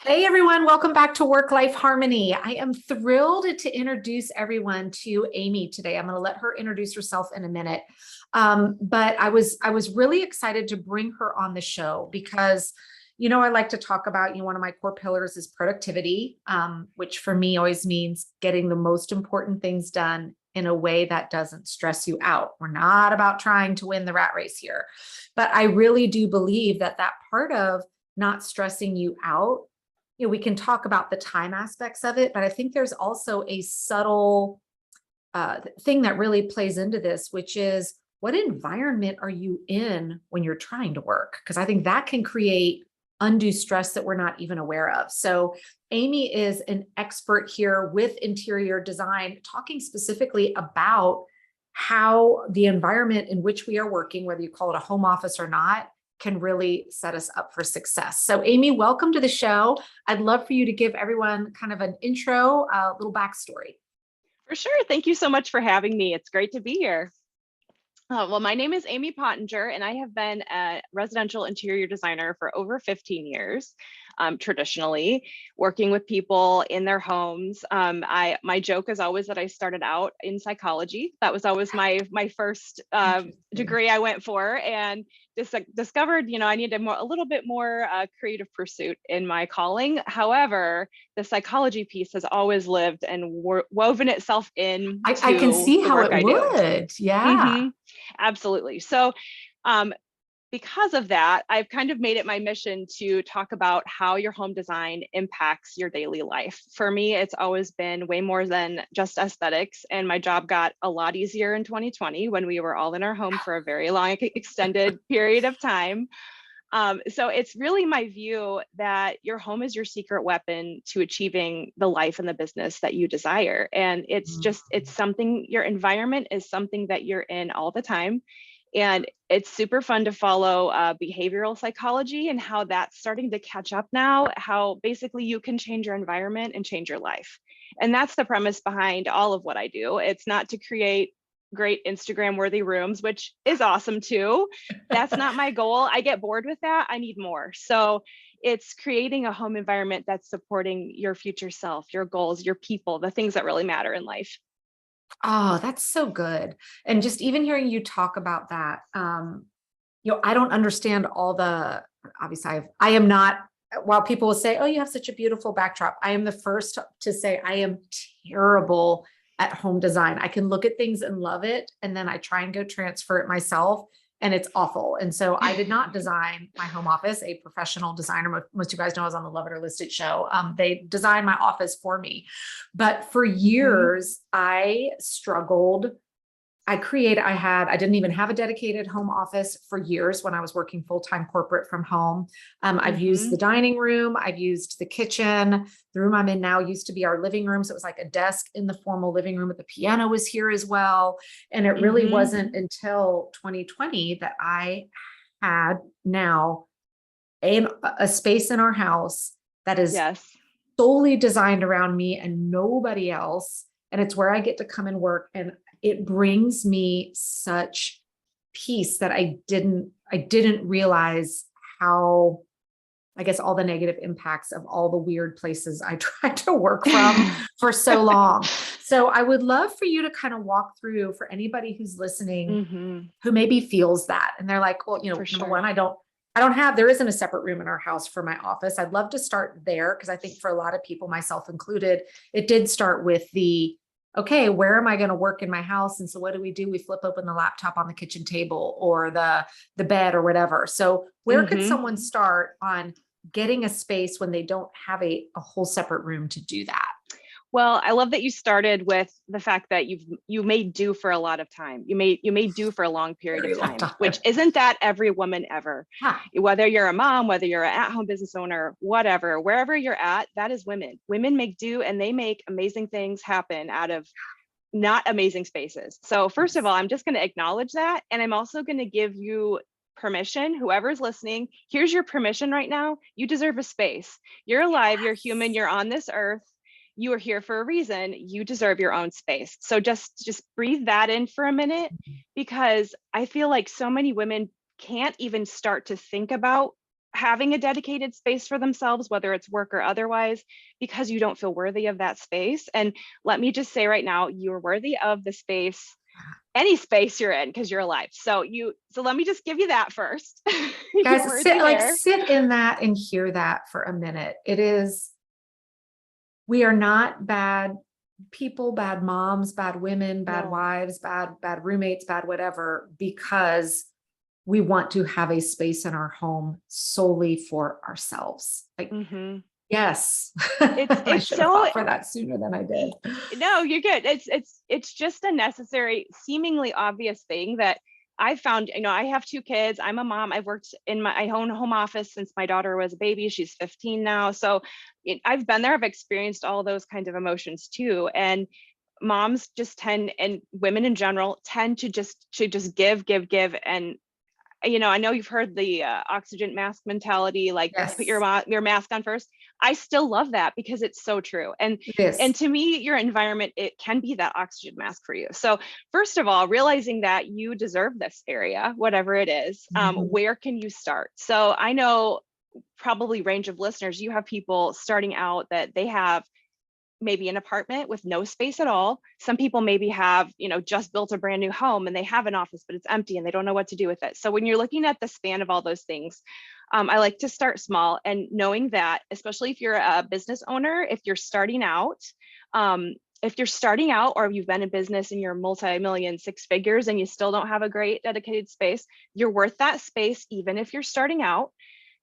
Hey everyone, welcome back to Work Life Harmony. I am thrilled to introduce everyone to Amy today. I'm going to let her introduce herself in a minute. But I was really excited to bring her on the show because I like to talk about, one of my core pillars is productivity, which for me always means getting the most important things done in a way that doesn't stress you out. We're not about trying to win the rat race here, but I really do believe that part of not stressing you out, we can talk about the time aspects of it, but I think there's also a subtle thing that really plays into this, which is what environment are you in when you're trying to work? Because I think that can create undue stress that we're not even aware of. So Amy is an expert here with interior design, talking specifically about how the environment in which we are working, whether you call it a home office or not, can really set us up for success. So Amy, welcome to the show. I'd love for you to give everyone kind of an intro, a little backstory. For sure. Thank you so much for having me. It's great to be here. Well, my name is Amy Pottenger, and I have been a residential interior designer for over 15 years, traditionally working with people in their homes. My joke is always that I started out in psychology. That was always my first degree I went for, and discovered, I needed a little bit more creative pursuit in my calling. However, the psychology piece has always lived and woven itself in. I can see the how work it I do. would. Yeah. Mhm. Absolutely. So, because of that, I've kind of made it my mission to talk about how your home design impacts your daily life. For me, it's always been way more than just aesthetics, and my job got a lot easier in 2020 when we were all in our home for a very long, extended period of time. So it's really my view that your home is your secret weapon to achieving the life and the business that you desire. And it's something, your environment is something that you're in all the time. And it's super fun to follow behavioral psychology and how that's starting to catch up now, how basically you can change your environment and change your life. And that's the premise behind all of what I do. It's not to create great Instagram worthy rooms, which is awesome too. That's not my goal. I get bored with that. I need more. So it's creating a home environment that's supporting your future self, your goals, your people, the things that really matter in life. Oh, that's so good. And just even hearing you talk about that, I don't understand all the, obviously I am not, while people will say, oh, you have such a beautiful backdrop. I am the first to say I am terrible at home design. I can look at things and love it. And then I try and go transfer it myself and it's awful. And so I did not design my home office. A professional designer, most of you guys know I was on the Love It or List It show. They designed my office for me. But for years, I struggled. I didn't even have a dedicated home office for years when I was working full-time corporate from home. I've used the dining room. I've used the kitchen. The room I'm in now used to be our living room. So it was like a desk in the formal living room, but the piano was here as well. And it really wasn't until 2020 that I had now a space in our house that is Yes. solely designed around me and nobody else. And it's where I get to come and work. And it brings me such peace that I didn't realize how, I guess, all the negative impacts of all the weird places I tried to work from for so long. So I would love for you to kind of walk through, for anybody who's listening, who maybe feels that. And they're like, well, number one, there isn't a separate room in our house for my office. I'd love to start there because I think for a lot of people, myself included, it did start with okay, where am I going to work in my house? And so what do? We flip open the laptop on the kitchen table or the bed or whatever. So where could someone start on getting a space when they don't have a whole separate room to do that? Well, I love that you started with the fact that you made do for a lot of time. You made do for a long period of time, which isn't that every woman ever. Huh. Whether you're a mom, whether you're an at-home business owner, whatever, wherever you're at, that is women. Women make do and they make amazing things happen out of not amazing spaces. So first of all, I'm just going to acknowledge that. And I'm also going to give you permission, whoever's listening, here's your permission right now. You deserve a space. You're alive, you're human, you're on this earth. You are here for a reason. You deserve your own space. So just breathe that in for a minute, because I feel like so many women can't even start to think about having a dedicated space for themselves, whether it's work or otherwise, because you don't feel worthy of that space. And let me just say right now, you're worthy of the space, any space you're in, because you're alive. So let me just give you that first. You're Guys, worthy there. sit in that and hear that for a minute. We are not bad people, bad moms, bad women, bad No. wives, bad roommates, bad whatever, because we want to have a space in our home solely for ourselves. Like, yes, I It's should have so, fought for that sooner than I did. no, you're good. It's just a necessary, seemingly obvious thing that I found. I have 2 kids. I'm a mom. I've worked in my own home office since my daughter was a baby. She's 15 now. So I've been there. I've experienced all those kinds of emotions too. And moms just tend, and women in general tend to just give, and I know you've heard the oxygen mask mentality, like put Yes, your mask on first. I still love that because it's so true. And it is. to me, your environment, it can be that oxygen mask for you. So first of all, realizing that you deserve this area, whatever it is, Mhm. where can you start? So I know, probably range of listeners, you have people starting out that they have maybe an apartment with no space at all. Some people maybe have, just built a brand new home and they have an office, but it's empty and they don't know what to do with it. So when you're looking at the span of all those things, I like to start small, and knowing that, especially if you're a business owner, if you're starting out, or you've been in business and you're multi-million, 6 figures, and you still don't have a great dedicated space, you're worth that space, even if you're starting out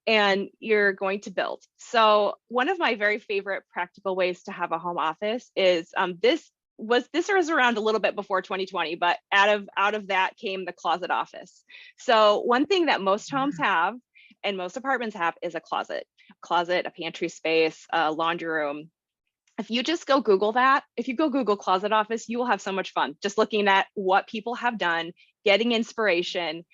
and you're going to build. So one of my very favorite practical ways to have a home office is this was around a little bit before 2020, but out of that came the closet office. So one thing that most homes have and most apartments have is a closet, a pantry space, a laundry room. If you just go Google that, if you go Google closet office, you will have so much fun just looking at what people have done, getting inspiration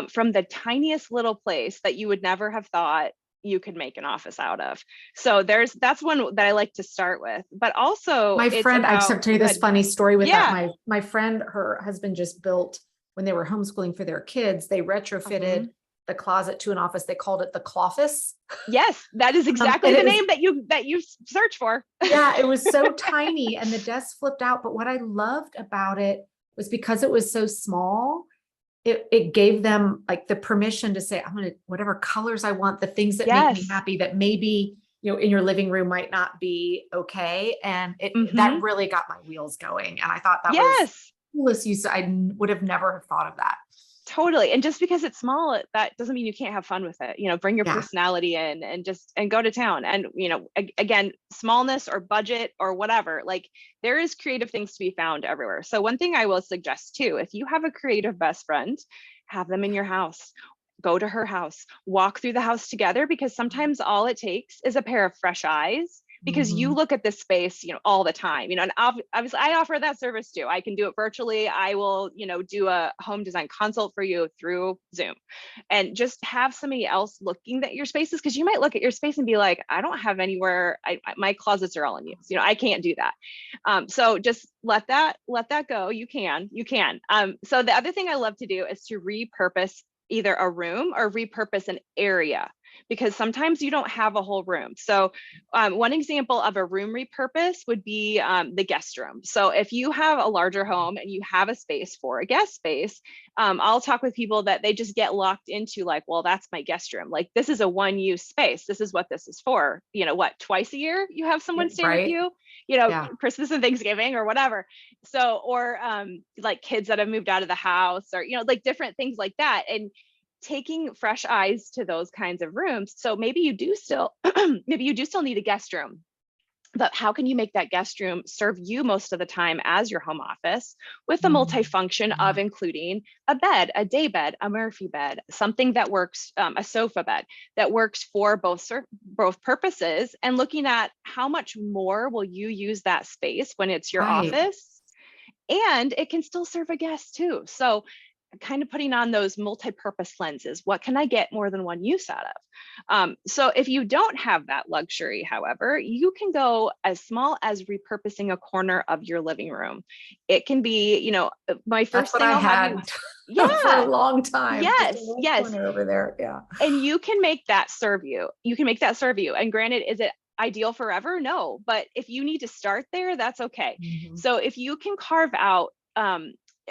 from the tiniest little place that you would never have thought you could make an office out of. So that's one that I like to start with. But also, My it's friend, I just about have to tell you this good. funny story with that. Yeah. My friend, her husband just built, when they were homeschooling for their kids, they retrofitted the closet to an office. They called it the Cloffice. Yes, that is exactly And the it was, name that you search for. yeah, it was so tiny and the desk flipped out. But what I loved about it was because it was so small, it gave them like the permission to say, I'm going to, whatever colors I want, the things that make me Yes. happy, that maybe, in your living room might not be okay. And that Mm-hmm. really got my wheels going. And I thought that was Yes. coolest use. I would have never have thought of that. Totally. And just because it's small, that doesn't mean you can't have fun with it. Bring your Yeah. personality in and go to town. And, again, smallness or budget or whatever, like there is creative things to be found everywhere. So one thing I will suggest too, if you have a creative best friend, have them in your house. Go to her house, walk through the house together, because sometimes all it takes is a pair of fresh eyes, because you Mhm. look at this space, all the time, and obviously I offer that service too. I can do it virtually. I will, do a home design consult for you through Zoom, and just have somebody else looking at your spaces, because you might look at your space and be like, I don't have anywhere. My closets are all in use. I can't do that. So just let that go. You can. So the other thing I love to do is to repurpose either a room or repurpose an area, because sometimes you don't have a whole room. So one example of a room repurpose would be the guest room. So if you have a larger home and you have a space for a guest space, I'll talk with people that they just get locked into like, well, that's my guest room. Like, this is a one-use space. This is what this is for. What, twice a year you have someone stay with Right. you, Yeah. Christmas and Thanksgiving or whatever. So, or like kids that have moved out of the house, or, like different things like that. And taking fresh eyes to those kinds of rooms. So maybe you do still, maybe you do still need a guest room, but how can you make that guest room serve you most of the time as your home office, with the Mhm. multifunction Yeah. of including a bed, a day bed, a Murphy bed, something that works, a sofa bed that works for both purposes, and looking at how much more will you use that space when it's your Right. office, and it can still serve a guest too. So kind of putting on those multi-purpose lenses. What can I get more than one use out of? So if you don't have that luxury, however, you can go as small as repurposing a corner of your living room. It can be, my That's first what thing I I'll have you, had for a yeah, long time. Just a yes, little yes. corner over there. Yeah. And you can make that serve you. You can make that serve you. And granted, is it ideal forever? No, but if you need to start there, that's okay. Mhm. So if you can carve out,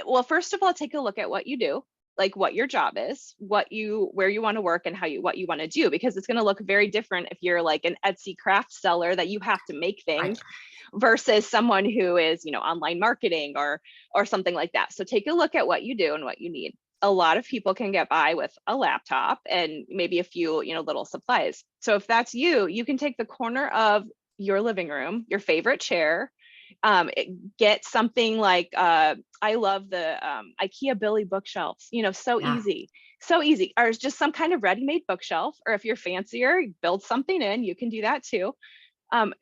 well, first of all, take a look at what you do, like what your job is, where you want to work, and what you want to do, because it's going to look very different if you're like an Etsy craft seller that you have to make things Right. versus someone who is, online marketing or something like that. So take a look at what you do and what you need. A lot of people can get by with a laptop and maybe a few, little supplies. So if that's you, you can take the corner of your living room, your favorite chair, get something like, I love the IKEA Billy bookshelves, so Yeah. easy. So easy. Or just some kind of ready-made bookshelf, or if you're fancier, build something in, you can do that too.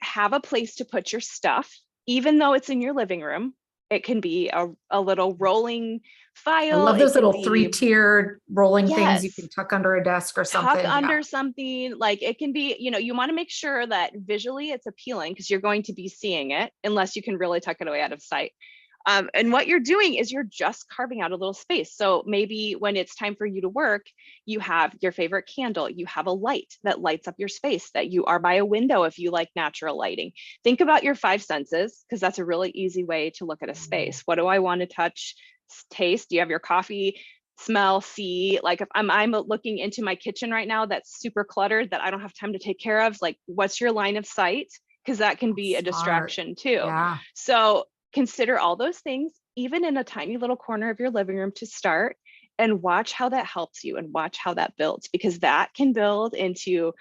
Have a place to put your stuff, even though it's in your living room. It can be a little rolling I file. love It those can little be, three-tiered rolling things you can yes, tuck under a desk or tuck something. Yeah. under something. Like it can be, you want to make sure that visually it's appealing because you're going to be seeing it unless you can really tuck it away out of sight. And what you're doing is you're just carving out a little space. So maybe when it's time for you to work, you have your favorite candle, you have a light that lights up your space, that you are by a window if you like natural lighting. Think about your five senses, because that's a really easy way to look at a space. What do I want to touch, taste? Do you have your coffee, smell, see? Like if I'm looking into my kitchen right now that's super cluttered that I don't have time to take care of, like what's your line of sight? Because that can be a Smart. distraction too. Yeah. So consider all those things, even in a tiny little corner of your living room to start, and watch how that helps you and watch how that builds, because that can build into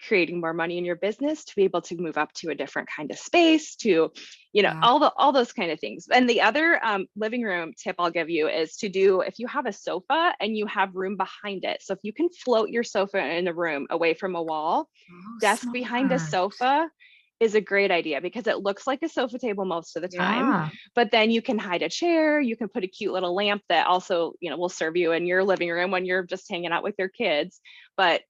creating more money in your business, to be able to move up to a different kind of space, to, Yeah. all those kind of things. And the other living room tip I'll give you is to do, if you have a sofa and you have room behind it. So if you can float your sofa in the room away from a wall, Oh, desk behind a smart. sofa is a great idea, because it looks like a sofa table most of the time, Yeah. but then you can hide a chair, you can put a cute little lamp that also, will serve you in your living room when you're just hanging out with your kids. But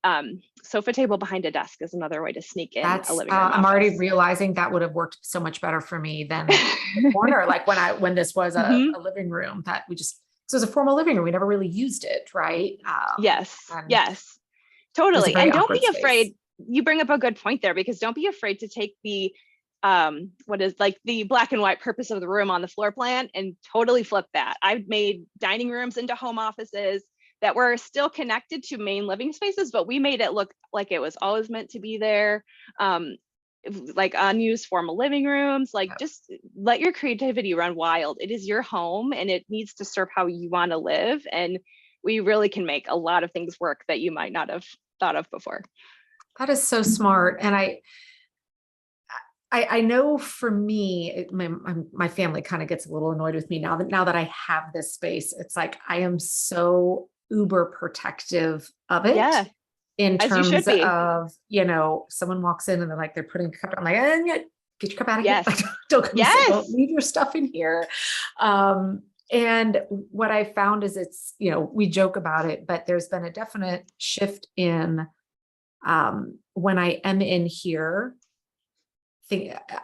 sofa table behind a desk is another way to sneak in a That's, living room I'm already office. realizing that would have worked so much better for me than the corner. Like when this was Hmm. a living room that so it was a formal living room. We never really used it. Right. Yes, And yes, it was a totally. very And don't awkward be space. afraid. You bring up a good point there, because don't be afraid to take the what is like the black and white purpose of the room on the floor plan and totally flip that. I've made dining rooms into home offices that were still connected to main living spaces, but we made it look like it was always meant to be there. Um, like unused formal living rooms, like Yeah. just let your creativity run wild. It is your home and it needs to serve how you want to live. And we really can make a lot of things work that you might not have thought of before. That is so smart. And I know for me, my family kind of gets a little annoyed with me now that I have this space. It's like I am so uber protective of it Yeah, in as you should terms be. of, someone walks in and they're putting a cup. I'm like, get your cup out of here. Yes. Don't come sit, don't Yes. leave your stuff in here. And what I found is we joke about it, but there's been a definite shift in when I am in here,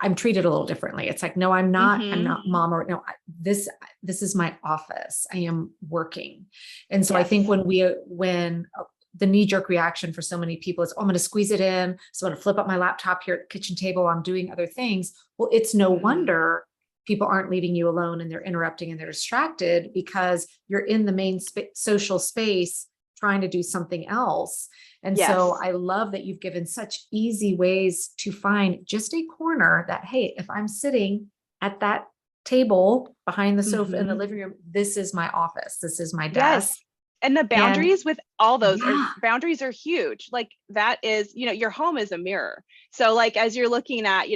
I'm treated a little differently. It's like, no, I'm Hmm. not mom, or no, this is my office. I am working. And so I think Yes. when the knee jerk reaction for so many people is, oh, I'm going to squeeze it in. So I'm going to flip up my laptop here at the kitchen table. I'm doing other things. Well, it's no Hmm. wonder people aren't leaving you alone and they're interrupting and they're distracted, because you're in the main social space trying to do something else. And so Yes. I love that you've given such easy ways to find just a corner that, hey, if I'm sitting at that table behind the sofa in the Hmm. living room, this is my office, this is my desk. Yes. And the And boundaries with all those yeah, boundaries are huge. Like that is, your home is a mirror. So like as you're looking at,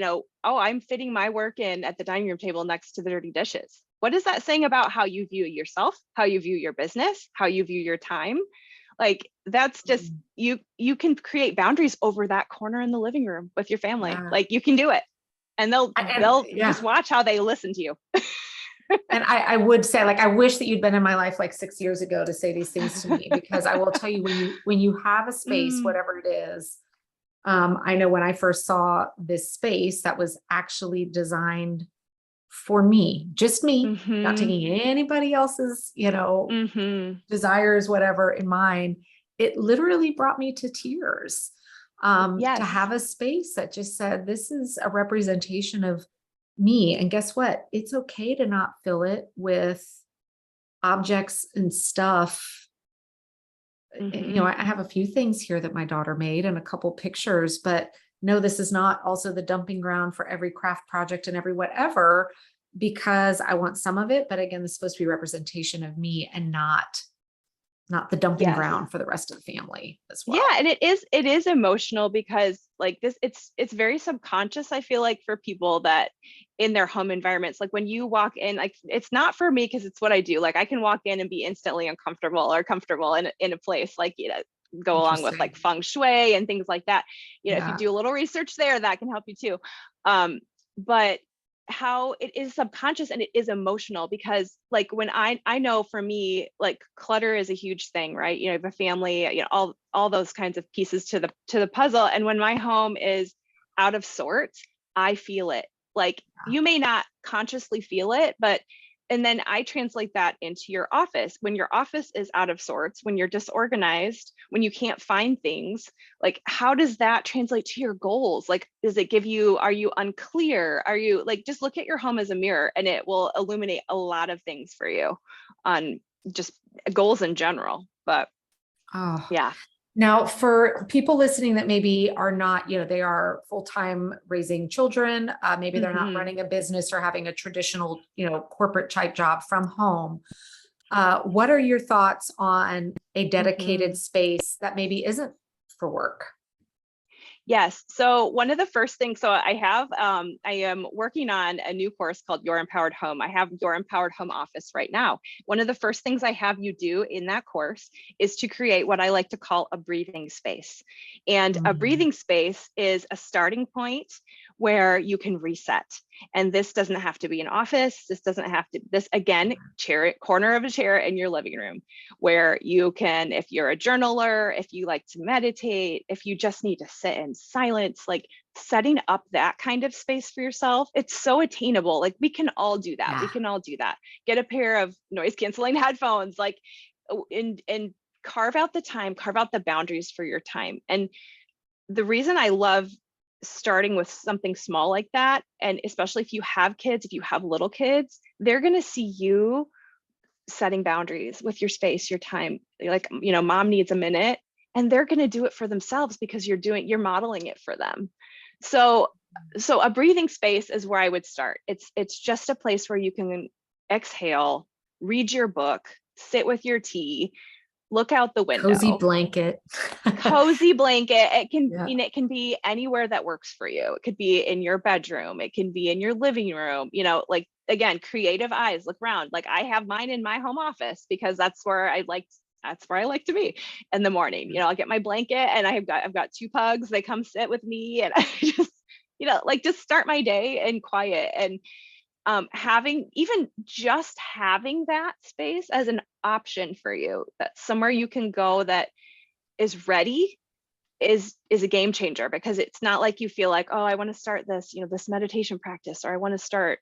oh, I'm fitting my work in at the dining room table next to the dirty dishes. What is that saying about how you view yourself, how you view your business, how you view your time? Like that's just you can create boundaries over that corner in the living room with your family. yeah. Like you can do it. And they'll And just yeah, watch how they listen to you. And I would say, like, I wish that you'd been in my life like 6 years ago to say these things to me, because I will tell you, when you have a space, Mm, whatever it is, I know when I first saw this space that was actually designed for me, just me, not mhm, taking anybody else's, mhm. desires, whatever in mind, it literally brought me to tears. To Yes. have a space that just said, this is a representation of me. And guess what? It's okay to not fill it with objects and stuff. Mhm. I have a few things here that my daughter made and a couple pictures, but no, this is not also the dumping ground for every craft project and every whatever, because I want some of it. But again, this is supposed to be representation of me, and not the dumping Yes. ground for the rest of the family as Yeah, well. and it is emotional because like this it's very subconscious, I feel like, for people that in their home environments, like when you walk in, like it's not for me because it's what I do. Like I can walk in and be instantly uncomfortable or comfortable in a place, like go along with like Interesting. feng shui and things like that. If you Yeah. do a little research there, that can help you too. But how it is subconscious and it is emotional, because like when I know for me, like clutter is a huge thing, right? You have a family, all those kinds of pieces to the puzzle, and when my home is out of sorts, I feel it. Like you may not consciously feel it, but and then I translate that into your office. When your office is out of sorts, when you're disorganized, when you can't find things, like how does that translate to your goals? Like does it give you, are you unclear? Are you like, just look at your home as a mirror and it will illuminate a lot of things for you on just goals in general. But Oh, yeah. now for people listening that maybe are not, they are full-time raising children, maybe they're not Hmm. running a business or having a traditional, corporate type job from home. What are your thoughts on a dedicated Hmm. space that maybe isn't for work? Yes. So one of the first things, so I am working on a new course called Your Empowered Home. I have Your Empowered Home Office right now. One of the first things I have you do in that course is to create what I like to call a breathing space. And a Mm, breathing space is a starting point where you can reset. And this doesn't have to be an office. This doesn't have to, this again, corner of a chair in your living room, where you can, if you're a journaler, if you like to meditate, if you just need to sit in silence, like setting up that kind of space for yourself, it's so attainable. Like we can all do that. We yeah. can all do that. Get a pair of noise canceling headphones, like, and carve out the time, carve out the boundaries for your time. And the reason I love starting with something small like that, and especially if you have kids, if you have little kids, they're going to see you setting boundaries with your space, your time. Like, mom needs a minute, and they're going to do it for themselves because you're modeling it for them. So, so a breathing space is where I would start. It's just a place where you can exhale, read your book, sit with your tea, look out the Cozy window. blanket. Cozy blanket. Yeah. It can be anywhere that works for you. It could be in your bedroom, it can be in your living room, like again, creative eyes, look around. Like I have mine in my home office because that's where I like to be in the morning. I'll get my blanket and I've got two pugs. They come sit with me and I just, like just start my day in quiet. And having that space as an option for you, that somewhere you can go that is ready, is a game changer, because it's not like you feel like, oh, I want to start this, this meditation practice, or I want to start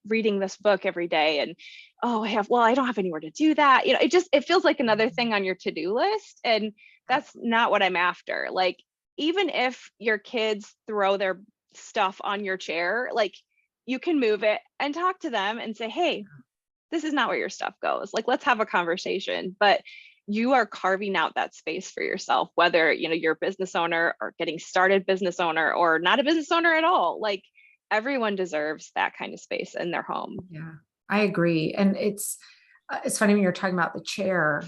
reading this book every day, and oh, I don't have anywhere to do that. It feels like another thing on your to-do list, and that's not what I'm after. Like even if your kids throw their stuff on your chair, like you can move it and talk to them and say, hey, this is not where your stuff goes. Like, let's have a conversation. But you are carving out that space for yourself, whether, you're a business owner or getting started business owner or not a business owner at all. Like everyone deserves that kind of space in their home. Yeah, I agree. And it's funny when you're talking about the chair.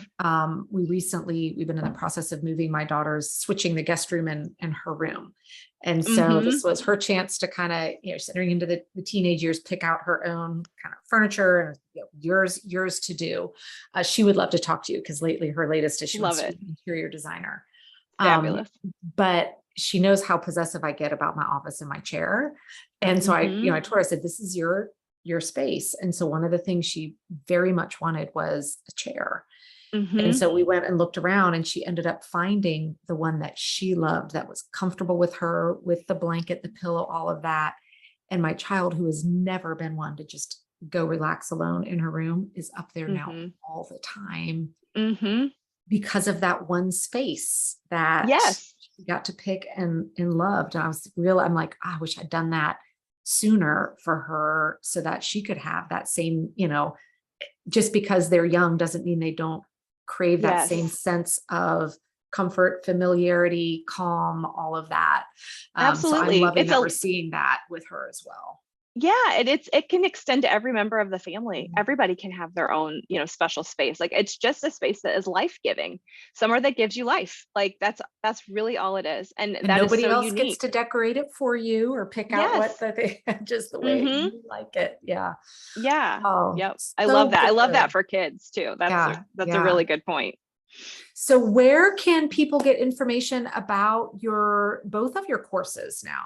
We've been in the process of moving my daughter's, switching the guest room and her room. And so Mm-hmm. this was her chance to kind of, entering into the teenage years, pick out her own kind of furniture, and yours to do. She would love to talk to you, because lately her latest is she Love wants to be it. an interior designer. Um, Fabulous. but she knows how possessive I get about my office and my chair. And so I Mm-hmm. told her, I said, this is your your space. And so one of the things she very much wanted was a chair. And Mm-hmm. so we went and looked around, and she ended up finding the one that she loved, that was comfortable with her, with the blanket, the pillow, all of that. And my child, who has never been one to just go relax alone in her room, is up there now Mm-hmm. all the time Mm-hmm. because of that one space that Yes. she got to pick and loved. And I'm like, I wish I'd done that sooner for her so that she could have that same, just because they're young doesn't mean they don't crave that same Yes. sense of comfort, familiarity, calm, all of that. So I'm Absolutely. loving that we're seeing that with her as well. Yeah, and it can extend to every member of the family. Mhm. Everybody can have their own, special space. Like it's just a space that is life-giving, somewhere that gives you life. Like that's really all it is. And And that is nobody so else gets unique. to decorate it for you or pick out what Yes. the just the way Mm-hmm. you like it. Yeah. Yeah. Oh, Yep. I love so that. I love that good. for kids too. Yeah. That's a Yeah. really good point. So where can people get information about both of your courses now?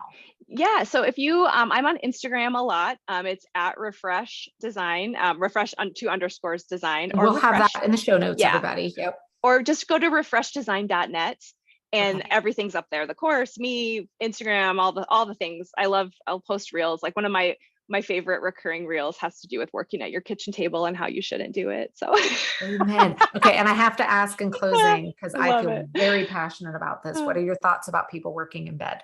Yeah. So if you, I'm on Instagram a lot. It's at refresh design, refresh on 2 underscores design And or we'll have refresh. that in the show notes, Yeah. everybody. Yep. Or just go to refreshdesign.net and Okay. everything's up there. The course, me, Instagram, all the things. I'll post reels. Like one of my favorite recurring reels has to do with working at your kitchen table and how you shouldn't do it. So Amen. Okay. And I have to ask in closing, because I I love feel it. very passionate about this. What are your thoughts about people working in bed?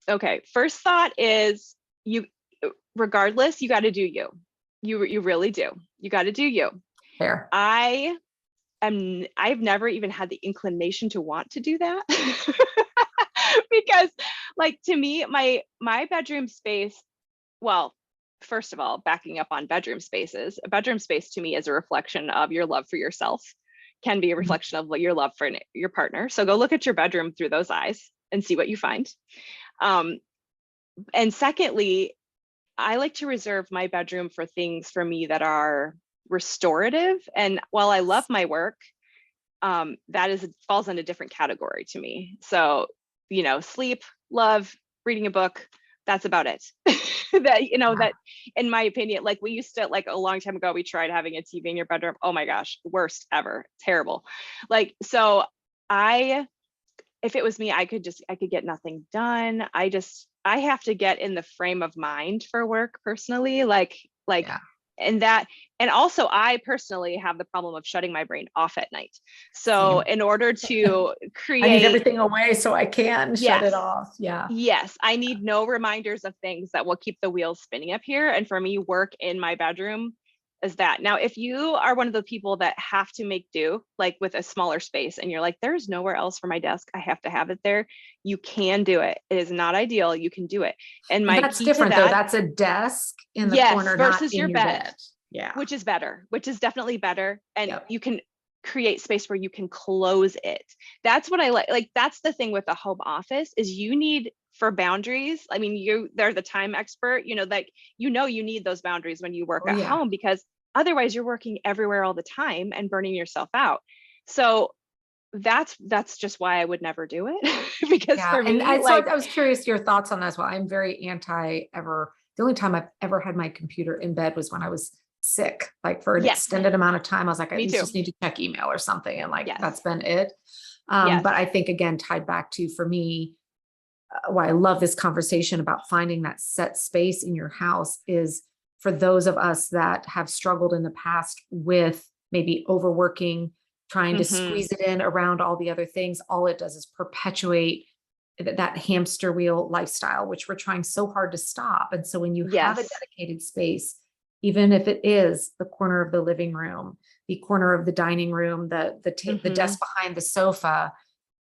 Okay. First thought is regardless, you got to do you. You really do. You got to do you. Fair. I've never even had the inclination to want to do that because like to me, my bedroom space, well, first of all, backing up on bedroom spaces, a bedroom space to me is a reflection of your love for yourself, can be a Mhm. reflection of your love for your partner. So go look at your bedroom through those eyes and see what you find. And secondly, I like to reserve my bedroom for things for me that are restorative. And while I love my work, falls in a different category to me. So, sleep, love, reading a book, that's about it. That in my opinion, like we used to, like a long time ago, we tried having a TV in your bedroom. Oh my gosh, worst ever, terrible. Like, so if it was me, I could get nothing done. I have to get in the frame of mind for work personally, like, Yeah. and also I personally have the problem of shutting my brain off at night. So Same. in order to I need create, everything away so I can shut it yes, off. Yeah. yes, I need no reminders of things that will keep the wheels spinning up here. And for me, work in my bedroom is that. Now, if you are one of the people that have to make do, like with a smaller space, and you're like, there's nowhere else for my desk, I have to have it there, you can do it. It is not ideal. You can do it. And And my that's key to different though. that, That's a desk in the yes, corner, not versus in your your bed, bed. Yeah. which is better, which is definitely better. And Yep. you can create space where you can close it. That's what I like. Like that's the thing with the home office is you need for boundaries. I mean, they're the time expert, like, you need those boundaries when you work Oh at yeah. home, because otherwise you're working everywhere all the time and burning yourself out. So that's just why I would never do it. Because Yeah. for And me, so like, I was curious your thoughts on that as well. I'm very anti ever. The only time I've ever had my computer in bed was when I was sick, like for an yes, extended amount of time. I was like, I at me least too. just need to check email or something. And like, Yes, that's been it. yes. But I think again, tied back to, for me, why I love this conversation about finding that set space in your house is for those of us that have struggled in the past with maybe overworking, trying to Mm-hmm. squeeze it in around all the other things. All it does is perpetuate that hamster wheel lifestyle, which we're trying so hard to stop. And so when you have a Yes. dedicated space, even if it is the corner of the living room, the corner of the dining room, the Mm-hmm. desk behind the sofa,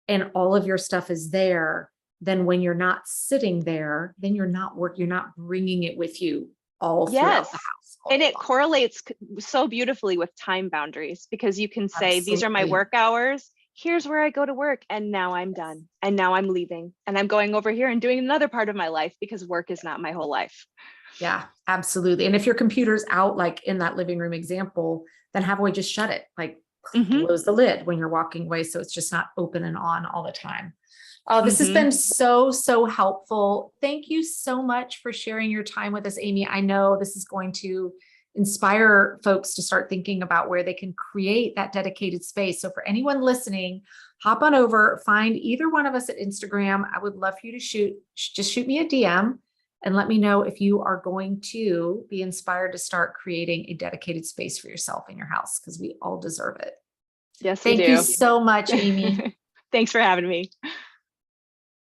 and all of your stuff is there, then when you're not sitting there, then you're not bringing it with you all throughout the Yes. house all And day it long. correlates so beautifully with time boundaries, because you can say, these are my Absolutely. work hours. Here's where I go to work. And now I'm done. And now I'm leaving. And I'm going over here and doing another part of my life, because work is not my whole life. Yeah, absolutely. And if your computer's out, like in that living room example, then have a way, just shut it, like Mm-hmm. close the lid when you're walking away. So it's just not open and on all the time. Oh, this has Mhm. been so, so helpful. Thank you so much for sharing your time with us, Amy. I know this is going to inspire folks to start thinking about where they can create that dedicated space. So for anyone listening, hop on over, find either one of us at Instagram. I would love for you to just shoot me a DM and let me know if you are going to be inspired to start creating a dedicated space for yourself in your house, because we all deserve it. Yes, we Thank you do. so much, Amy. Thanks for having me.